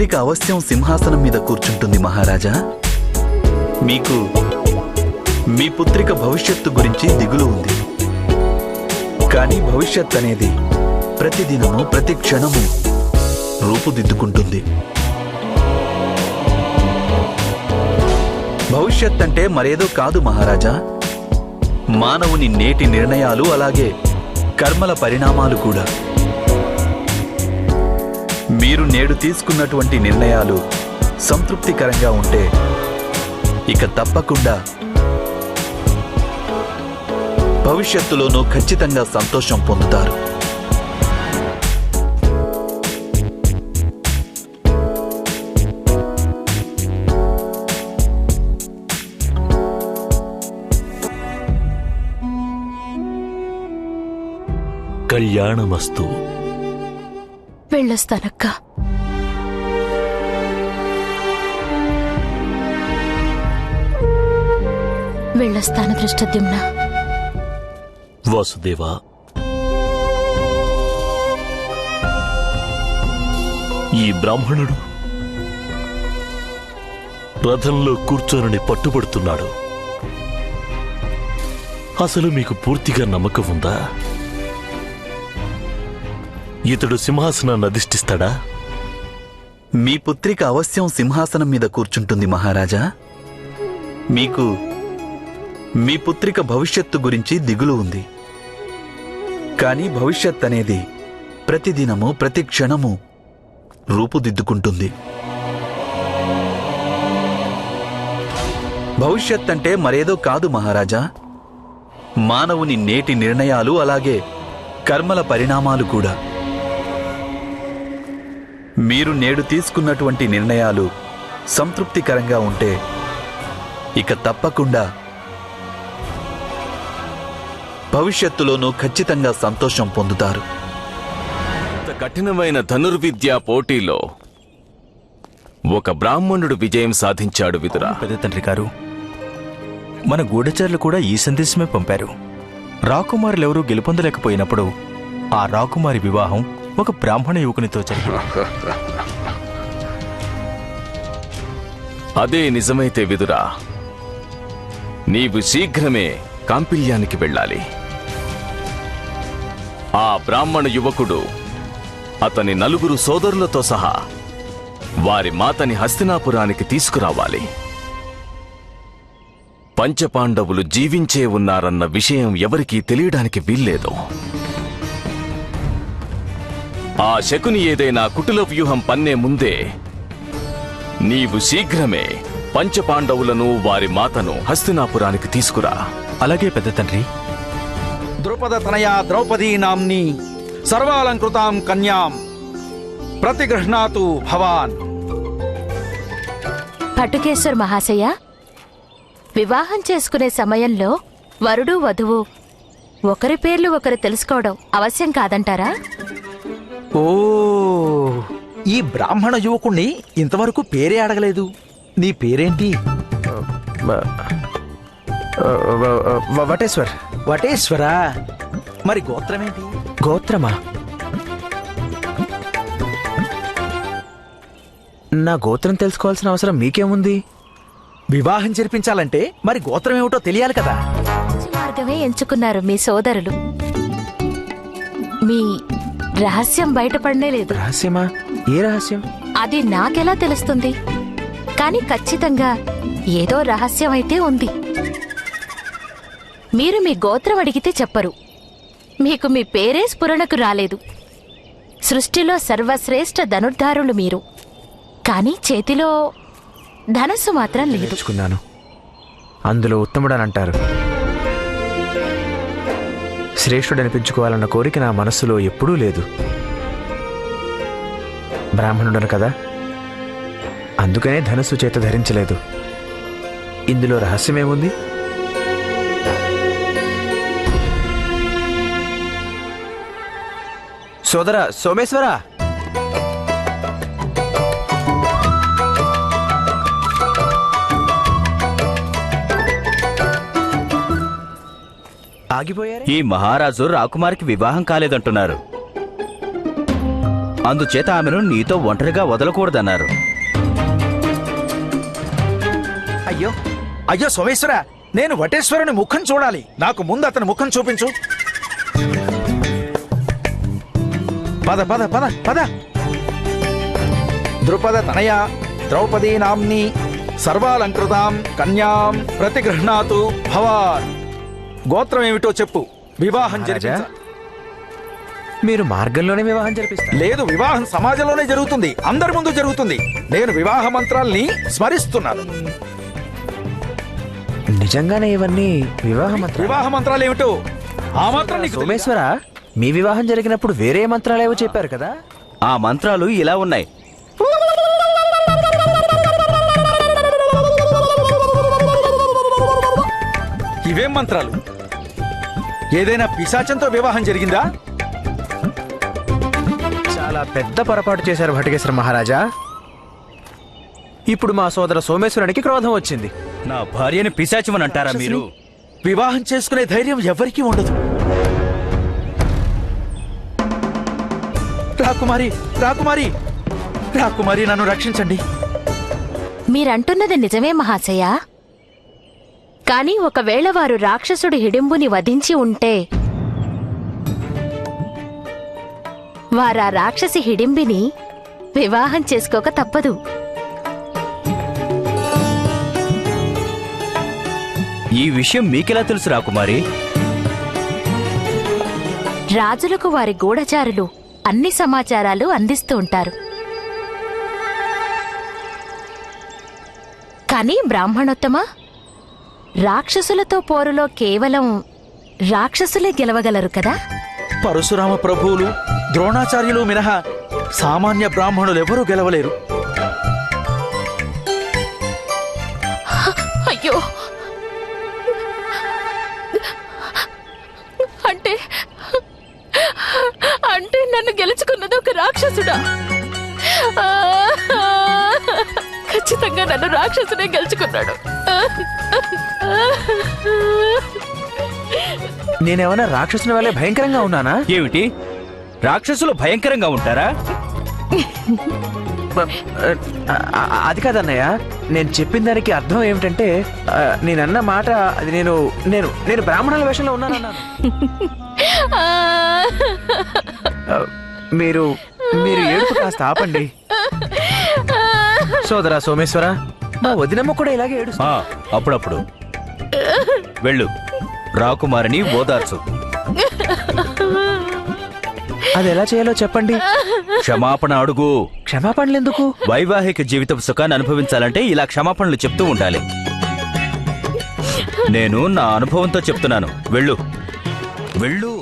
పుత్రిక అవశ్యం సింహాసనం మీద కూర్చుంటుంది మహారాజా. మీకు మీ పుత్రిక భవిష్యత్తు గురించి దిగులు ఉంది. కానీ భవిష్యత్ అనేది ప్రతిదినము ప్రతి క్షణము రూపుదిద్దుకుంటుంది. భవిష్యత్ అంటే మరేదో కాదు మహారాజా, మానవుని నేటి నిర్ణయాలు అలాగే కర్మల పరిణామాలు కూడా. మీరు నేడు తీసుకున్నటువంటి నిర్ణయాలు సంతృప్తికరంగా ఉంటే ఇక తప్పకుండా భవిష్యత్తులోనూ ఖచ్చితంగా సంతోషం పొందుతారు. కళ్యాణమస్తు. వెళ్ళొస్తానక్క. వెళ్ళొస్తాను దృష్టద్యుమ్న. వాసుదేవా, ఈ బ్రాహ్మణుడు రథంలో కూర్చోనని పట్టుబడుతున్నాడు. అసలు మీకు పూర్తిగా నమ్మకం ఉందా? ఇతడు సింహాసనాన్ని అధిష్ఠిస్తాడా? మీ పుత్రిక అవశ్యం సింహాసనం మీద కూర్చుంటుంది మహారాజా. మీకు మీ పుత్రిక భవిష్యత్తు గురించి దిగులు ఉంది. కానీ భవిష్యత్ అనేది ప్రతిదినము ప్రతి క్షణము రూపుదిద్దుకుంటుంది. భవిష్యత్ అంటే మరేదో కాదు మహారాజా, మానవుని నేటి నిర్ణయాలు అలాగే కర్మల పరిణామాలు కూడా. మీరు నేడు తీసుకున్నటువంటి నిర్ణయాలు సంతృప్తికరంగా ఉంటే ఇక తప్పకుండా భవిష్యత్తులోనూ ఖచ్చితంగా సంతోషం పొందుతారు. కఠినమైన ధనుర్విద్యా పోటీలో ఒక బ్రాహ్మణుడు విజయం సాధించాడు విదురా. పెద్ద తండ్రి గారు, మన గూఢచారులు కూడా ఈ సందేశమే పంపారు. రాకుమారులెవరూ గెలుపొందలేకపోయినప్పుడు ఆ రాకుమారి వివాహం ఒక బ్రాహ్మణ యువకునితో జరిగింది. అదే నిజమైతే విదురా, నీవు శీఘ్రమే కాంపిల్యానికి వెళ్ళాలి. ఆ బ్రాహ్మణ యువకుడు అతని నలుగురు సోదరులతో సహా వారి మాతని హస్తినాపురానికి తీసుకురావాలి. పంచపాండవులు జీవించే ఉన్నారన్న విషయం ఎవరికీ తెలియడానికి వీల్లేదు. ఆ శకుని ఏదైనా కుటిల వ్యూహం పన్నే ముందే నీవు శీఘ్రమే పంచపాండవులను వారి మాతను హస్తినాపురానికి తీసుకురా. అలాగే పెద్ద తండ్రి. ద్రుపద తనయా ద్రౌపదీ నామ్ని సర్వాలంకృతాం కన్యాం ప్రతిగృహ్ణాతు భవాన్. పటుకేశ్వర్ మహాశయ, వివాహం చేసుకునే సమయంలో వరుడు వధువు ఒకరి పేర్లు ఒకరు తెలుసుకోవడం అవశ్యం కాదంటారా? ఓ, ఈ బ్రాహ్మణ యువకుణ్ణి ఇంతవరకు పేరే అడగలేదు. నీ పేరేంటి? వటేశ్వర్. వటేశ్వరా? మరి గోత్రమేంటి? గోత్రమా? నా గోత్రం తెలుసుకోవాల్సిన అవసరం మీకేముంది? వివాహం జరిపించాలంటే మరి గోత్రం ఏమిటో తెలియాలి కదా. మంచి మార్గమే ఎంచుకున్నారు మీ సోదరులు. మీ రహస్యం బయటపడనే లేదు. రహస్యమా? ఏ రహస్యం? అది నాకెలా తెలుస్తుంది? కానీ ఖచ్చితంగా ఏదో రహస్యం అయితే ఉంది. మీరు మీ గోత్రం అడిగితే చెప్పరు. మీకు మీ పేరే స్ఫురణకు రాలేదు. సృష్టిలో సర్వశ్రేష్ఠ ధనుర్ధారులు మీరు. కానీ చేతిలో ధనస్సు మాత్రం లేదు. నేర్చుకున్నాను. అందులో ఉత్తముడనంటారు. శ్రేష్ఠుడనిపించుకోవాలన్న కోరిక నా మనస్సులో ఎప్పుడూ లేదు. బ్రాహ్మణుడను కదా, అందుకనే ధనుస్సు చేత ధరించలేదు. ఇందులో రహస్యమేముంది? సోదరా సోమేశ్వరా, ఆగిపోయారు. ఈ మహారాజు రాకుమారికి వివాహం కాలేదంటున్నారు. అందుచేత ఆమెను నీతో ఒంటరిగా వదలకూడదన్నారు. అయ్యో అయ్యో సోమేశ్వర, నేను వటేశ్వరుని ముఖం చూడాలి. నాకు ముందు అతని ముఖం చూపించు. పద పద పద పద. ద్రుపద తనయ ద్రౌపదీ నామ్ని సర్వాలంకృతాం కన్యాం ప్రతిగృహ్ణాతు భవాన్. గోత్రం ఏమిటో చెప్పు. వివాహం జరిపించ. మీరు మార్గంలోనే వివాహం జరిపిస్తారు? లేదు, వివాహం సమాజంలోనే జరుగుతుంది, అందరి ముందు జరుగుతుంది. నేను వివాహ మంత్రాల్ని స్మరిస్తున్నాను. నిజంగానే ఇవన్నీ వివాహ మంత్రాలు ఏమిటో ఆ మాత్రం నీకు తెలీదా? సోమేశ్వర, మీ వివాహం జరిగినప్పుడు వేరే మంత్రాలేవో చెప్పారు కదా? ఆ మంత్రాలు ఇలా ఉన్నాయి. ఇవేం మంత్రాలు? ఏదైనా పిశాచంతో వివాహం జరిగిందా? చాలా పెద్ద పొరపాటు చేశారు భటకేశ్వర మహారాజా. ఇప్పుడు మా సోదర సోమేశ్వరునికి క్రోధం వచ్చింది. నా భార్యని పిశాచమని అంటారా మీరు? వివాహం చేసుకునే ధైర్యం ఎవరికీ ఉండదు. రాకుమారి రాకుమారి రాకుమారి, నన్ను రక్షించండి. మీరంటున్నది నిజమే మహాశయ. కాని ఒకవేళ వారు రాక్షసుడు హిడింబుని వధించి ఉంటే వారా రాక్షసి హిడింబిని వివాహం చేసుకోక తప్పదు. ఈ విషయం మీకెలా తెలుసు రాకుమారి? రాజులకు వారి గూఢచారులు అన్ని సమాచారాలు అందిస్తూ ఉంటారు. కానీ బ్రాహ్మణోత్తమ, రాక్షసులతో పోరులో కేవలం రాక్షసులే గెలవగలరు కదా? పరశురామ ప్రభువులు, ద్రోణాచార్యులు మినహా సామాన్య బ్రాహ్మణులెవరూ గెలవలేరు. అయ్యో, అంటే నన్ను గెలుచుకున్నది ఒక రాక్షసుడా? ఖచ్చితంగా నన్ను రాక్షసుడే గెలుచుకున్నాడు. నేనేమన్నా రాక్షసుని వల్లే భయంకరంగా ఉన్నానా? ఏమిటి, రాక్షసులు భయంకరంగా ఉంటారా? అది కాదన్నయ్య, నేను చెప్పిన దానికి అర్థం ఏమిటంటే, నేనన్న మాట అది నేను నేను నేను బ్రాహ్మణుల వేషంలో ఉన్నానన్నాను. మీరు మీరు ఏడుపు కాస్త ఆపండి. సోదరా సోమేశ్వర, మా వదినమ్మ కూడా ఇలాగే ఏడుస్తా. అప్పుడప్పుడు వెళ్ళు, రాకుమారిని ఓదార్చు. అది ఎలా చేయాలో చెప్పండి. క్షమాపణ అడుగు. క్షమాపణలు ఎందుకు? వైవాహిక జీవిత సుఖాన్ని అనుభవించాలంటే ఇలా క్షమాపణలు చెప్తూ ఉండాలి. నేను నా అనుభవంతో చెప్తున్నాను. వెళ్ళు వెళ్ళు.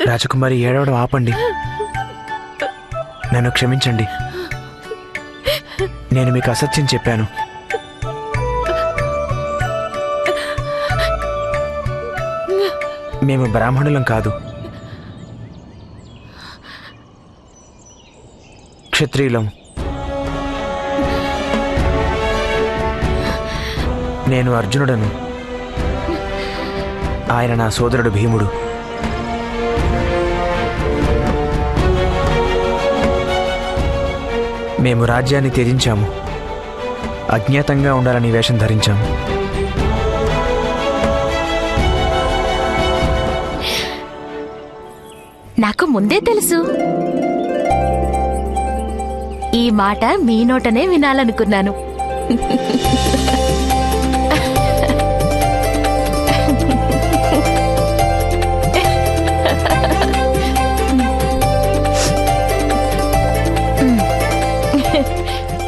రాజకుమారి, ఏడవడం ఆపండి. నన్ను క్షమించండి. నేను మీకు అసత్యం చెప్పాను. మేము బ్రాహ్మణులం కాదు, క్షత్రియులం. నేను అర్జునుడను, ఆయన నా సోదరుడు భీముడు. మేము రాజ్యాన్ని త్యజించాము, అజ్ఞాతంగా ఉండాలని వేషం ధరించాము. నాకు ముందే తెలుసు. ఈ మాట మీ నోటనే వినాలనుకున్నాను.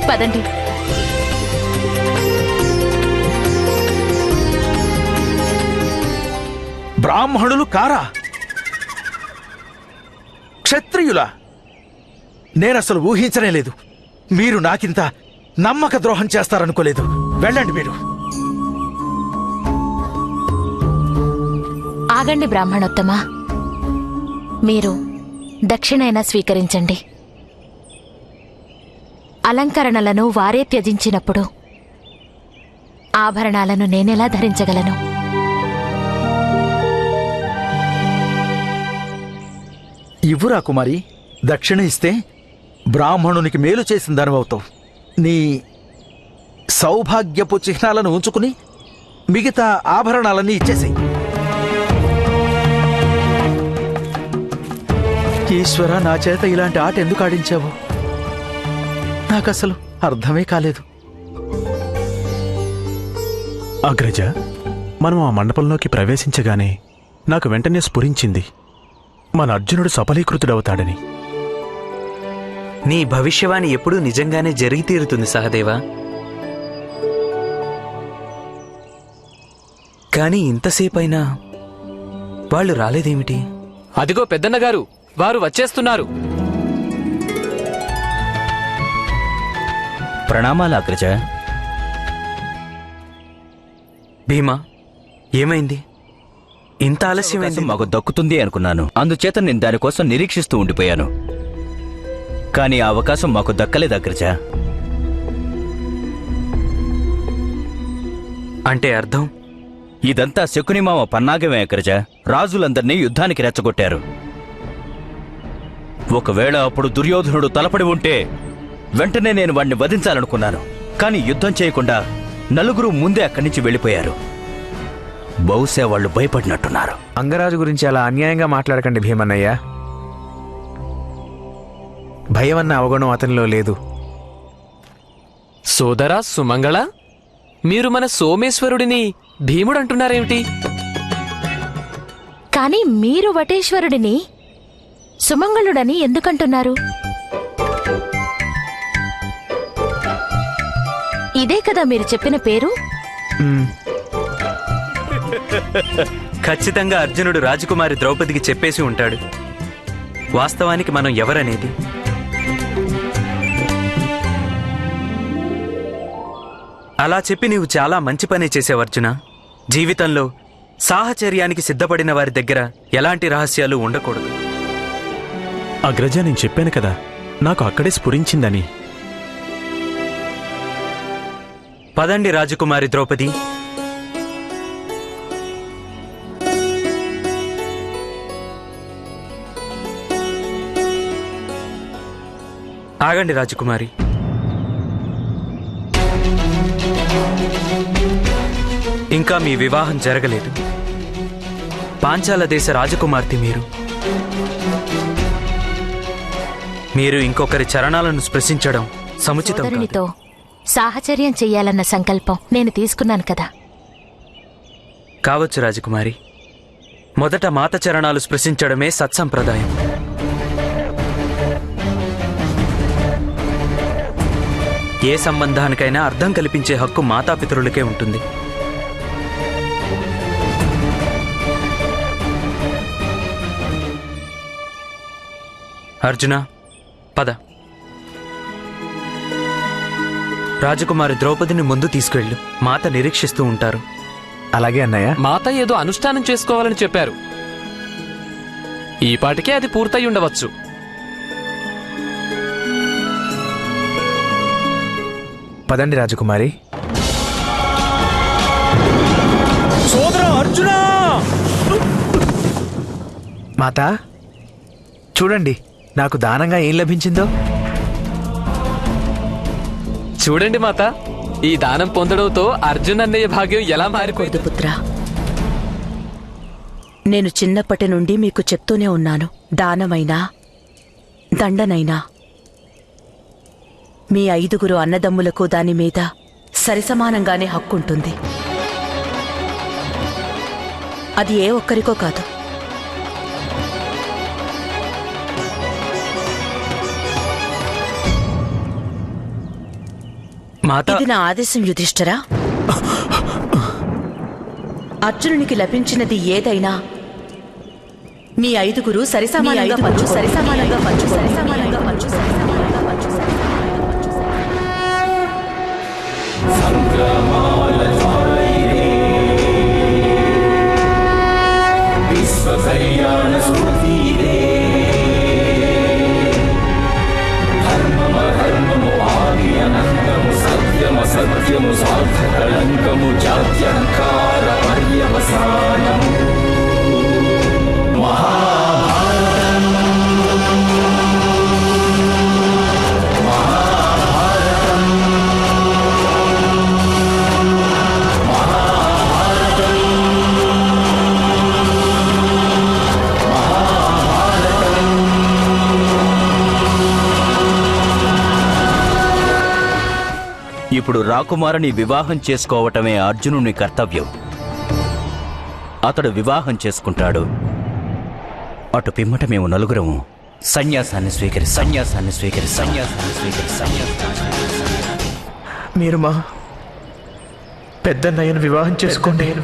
పదండి. బ్రాహ్మణులు కారా? క్షత్రియులా? నేనసలు ఊహించనే లేదు. మీరు నాకింత నమ్మక ద్రోహం చేస్తారనుకోలేదు. వెళ్ళండి మీరు. ఆగండి బ్రాహ్మణోత్తమ, మీరు దక్షిణైనా స్వీకరించండి. అలంకరణలను వారే త్యజించినప్పుడు ఆభరణాలను నేనెలా ధరించగలను? ఇవ్వురా కుమారి. దక్షిణ ఇస్తే బ్రాహ్మణునికి మేలు చేసిన దానివవుతావు. నీ సౌభాగ్యపు చిహ్నాలను ఉంచుకుని మిగతా ఆభరణాలన్నీ ఇచ్చేసాయి. ఈశ్వర, నా చేత ఇలాంటి ఆట ఎందుకు ఆడించావు? నాకసలు అర్థమే కాలేదు. అగ్రజ, మనం ఆ మండపంలోకి ప్రవేశించగానే నాకు వెంటనే స్ఫురించింది మన అర్జునుడు సఫలీకృతుడవుతాడని. నీ భవిష్యవాణి ఎప్పుడూ నిజంగానే జరిగి తీరుతుంది సహదేవా. కానీ ఇంతసేపైనా వాళ్ళు రాలేదేమిటి? అదిగో పెద్దన్నగారు, వారు వచ్చేస్తున్నారు. ప్రణామాలు అగ్రజ. భీమా, ఏమైంది? ఇంత ఆలస్యమైంది. మాకు దక్కుతుంది అనుకున్నాను, అందుచేత నేను దానికోసం నిరీక్షిస్తూ ఉండిపోయాను. కానీ ఆ అవకాశం మాకు దక్కలేదు అగ్రజ. అంటే అర్థం? ఇదంతా శకుని మామ పన్నాగమే అగ్రజ. రాజులందర్నీ యుద్ధానికి రెచ్చగొట్టారు. ఒకవేళ అప్పుడు దుర్యోధనుడు తలపడి ఉంటే వెంటనే నేను వాణ్ణి వధించాలనుకున్నాను. కానీ యుద్ధం చేయకుండా నలుగురు ముందే అక్కడి నుంచి వెళ్ళిపోయారు. బహుశా వాళ్ళు భయపడినట్టున్నారు. అంగరాజు గురించి అలా అన్యాయంగా మాట్లాడకండి భీమన్నయ్య. భయం అన్న అవగుణం అతనిలో లేదు. సోదరా సుమంగళ, మీరు మన సోమేశ్వరుడిని భీముడు అంటున్నారేమిటి? కానీ మీరు వటేశ్వరుడిని సుమంగళుడని ఎందుకంటున్నారు? ఇదే కదా మీరు చెప్పిన పేరు? ఖచ్చితంగా అర్జునుడు రాజకుమారి ద్రౌపదికి చెప్పేసి ఉంటాడు. వాస్తవానికి మనం ఎవరనేది. అలా చెప్పి నీవు చాలా మంచి పని చేసావు అర్జున. జీవితంలో సాహచర్యానికి సిద్ధపడిన వారి దగ్గర ఎలాంటి రహస్యాలు ఉండకూడదు. అగ్రజ, నేను చెప్పాను కదా, నాకు అక్కడే స్ఫురించిందని. పదండి రాజకుమారి ద్రౌపది. ఆగండి రాజకుమారి. ఇంకా మీ వివాహం జరగలేదు. పాంచాల దేశ రాజకుమార్తె మీరు ఇంకొకరి చరణాలను స్పృశించడం సముచితం కాదు. సోదరునితో సాహచర్యం చెయ్యాలన్న సంకల్పం నేను తీసుకున్నాను కదా. కావచ్చు రాజకుమారి. మొదట మాత చరణాలు స్పృశించడమే సత్సంప్రదాయం. ఏ సంబంధానికైనా అర్థం కల్పించే హక్కు మాతాపితరులకే ఉంటుంది. అర్జున, పద. రాజకుమారి ద్రౌపదిని ముందు తీసుకెళ్ళు. మాత నిరీక్షిస్తూ ఉంటారు. అలాగే అన్నయ్య. మాత ఏదో అనుష్ఠానం చేసుకోవాలని చెప్పారు. ఈ పాటికే అది పూర్తయి ఉండవచ్చు. పదండి రాజకుమారి. సోదర అర్జున! మాతా, చూడండి నాకు దానంగా ఏం లభించిందో. చూడండి మాత, ఈ దానం పొందడంతో అర్జున్ అన్నయ్య భాగ్యం ఎలా మారిపోయింది. పుత్రా, నేను చిన్నప్పటి నుండి మీకు చెప్తూనే ఉన్నాను, దానమైనా దండనైనా మీ 5 అన్నదమ్ములకు దాని మీద సరిసమానంగానే హక్కుంటుంది. అది ఏ ఒక్కరికో కాదు. ఇది నా ఆదేశం యుధిష్ఠిరా. అర్జునునికి లభించినది ఏదైనా మీ 5 సరిసమానంగా ఇప్పుడు రాకుమారుని వివాహం చేసుకోవటమే అర్జునుని కర్తవ్యం. అతడు వివాహం చేసుకుంటాడు. అటు పిమ్మట మేము నలుగురము సన్యాసాన్ని స్వీకరి. మీరు మా పెద్దన్నయ్యను వివాహం చేసుకోండి.